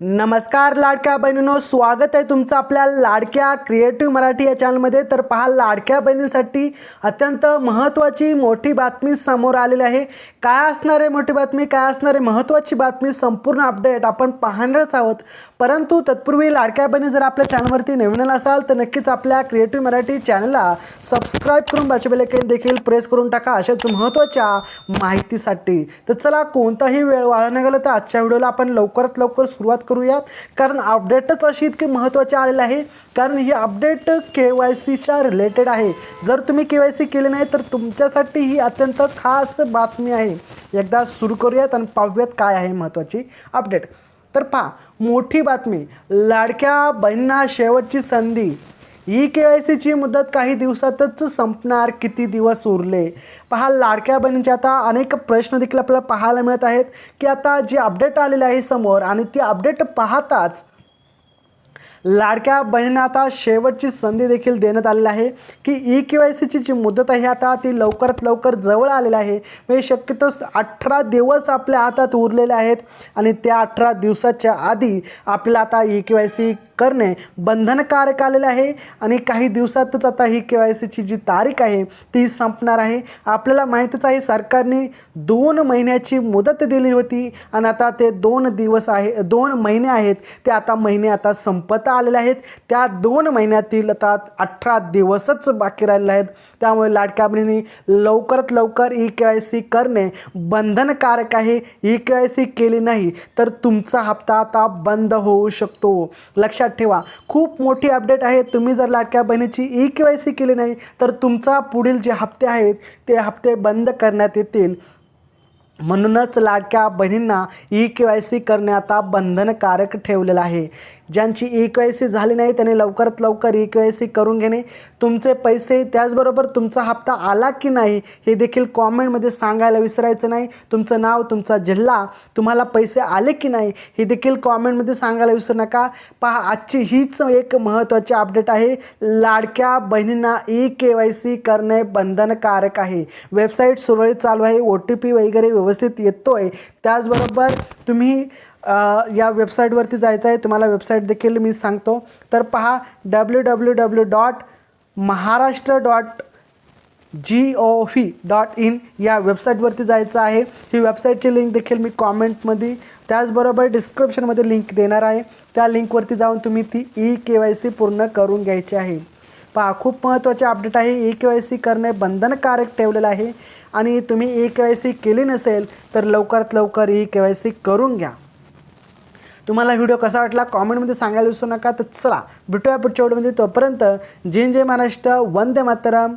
नमस्कार लाडक्या बहिणींनो, स्वागत आहे तुमचं आपल्या लाडक्या क्रिएटिव्ह मराठी या चॅनलमध्ये। तर पहा, लाडक्या बहिणींसाठी अत्यंत महत्त्वाची मोठी बातमी समोर आलेली आहे। काय असणार आहे मोठी बातमी, काय असणार आहे महत्त्वाची बातमी, संपूर्ण अपडेट आपण पाहणारच आहोत। परंतु तत्पूर्वी लाडक्या बहिणी जर आपल्या चॅनलवरती नवीन असाल तर नक्कीच आपल्या क्रिएटिव्ह मराठी चॅनलला सबस्क्राइब करून बाजूचे बेल आयकॉन देखील प्रेस करून टाका अशाच महत्त्वाच्या माहितीसाठी। तर चला, कोणताही वेळ वाया न घालवता आजच्या व्हिडिओला आपण लवकरात लवकर सुरुवात करूयात, कारण अपडेटच अशी इतकी महत्त्वाची आलेली आहे। कारण ही अपडेट KYCच्या रिलेटेड आहे। जर तुम्ही KYC केले नाही तर तुमच्यासाठी ही अत्यंत खास बातमी आहे। एकदा सुरू करूयात आणि पाहूयात काय आहे महत्त्वाची अपडेट। तर पहा, मोठी बातमी, लाडक्या बहिणींना शेवटची संधी। KYCची मुदत काही दिवसातच संपणार, किती दिवस उरले? पहा, लाडक्या बहिणींचे आता अनेक प्रश्न देखील आपल्याला पाहायला मिळत आहेत की आता जी अपडेट आलेली आहे समोर, आणि ती अपडेट पाहताच लाडक्या बहिणींना आता शेवटची संधी देखील देण्यात आलेली आहे की KYCची जी मुदत आहे आता ती लवकरात लवकर जवळ आलेली आहे। म्हणजे शक्यतो 18 दिवस आपल्या हातात उरलेले आहेत आणि त्या 18 दिवसाच्या आधी आपल्याला आता KYC करणे बंधनकारक आलेले आहे आणि काही दिवसातच आता KYCची जी तारीख आहे ती संपणार आहे। आपल्याला माहितीच आहे, सरकारने 2 महिन्याची मुदत दिली होती आणि आता ते 2 दिवस आहे, 2 महिने आहेत, ते आता महिने आता संपत आलेले आहेत। त्या 2 महिन्यातील आता 18 दिवसच बाकी राहिलेले आहेत। त्यामुळे लाडक्या बहिणींनी लवकरात लवकर KYC करणे बंधनकारक आहे। KYC केली नाही तर तुमचा हप्ता आता बंद होऊ शकतो। लक्षात ठेवा, खूप मोठी अपडेट आहे। तुम्ही जर लाडक्या बहिणीची KYC केली नाही तर तुमचा पुढील जे हप्ते आहेत ते हप्ते बंद करण्यात येतील। म्हणूनच लाडक्या बहिणींना KYC करणे आता बंधनकारक ठेवलेलं आहे। ज्यांची KYC झाली नाही त्यांनी लवकरात लवकर KYC करून घेणे। तुमचे पैसे, त्याचबरोबर तुमचा हप्ता आला की नाही हे देखील कॉमेंटमध्ये सांगायला विसरायचं नाही। तुमचं नाव, तुमचा जिल्हा, तुम्हाला पैसे आले की नाही हे देखील कॉमेंटमध्ये सांगायला विसरू नका। पहा, आजची हीच एक महत्त्वाची अपडेट आहे। लाडक्या बहिणींना KYC करणे बंधनकारक आहे। वेबसाईट सुरळीत चालू आहे, OTP वगैरे व्यवस्थित येतोय। त्याचबरोबर तुम्ही या वेबसाईटवरती जायचं आहे, तुम्हाला वेबसाईट देखील मी सांगतो। तर पहा, www.maharashtra.gov.in या वेबसाईटवरती जायचं आहे। ही वेबसाईटची लिंक देखील मी कॉमेंटमध्ये, त्याचबरोबर डिस्क्रिप्शनमध्ये लिंक देणार आहे। त्या लिंकवरती जाऊन तुम्ही ती KYC पूर्ण करून घ्यायची आहे। पहा, खूप महत्त्वाचे अपडेट आहे। KYC करणे बंधनकारक ठेवलेलं आहे आणि तुम्ही KYC केली नसेल तर लवकरात लवकर KYC करून घ्या। तुम्हाला व्हिडिओ कसा वाटला कॉमेंटमध्ये सांगायला विसरू नका। तर चला, भेटूया पुढच्या व्हिडिओमध्ये। तोपर्यंत जय जय महाराष्ट्र, वंदे मातरम।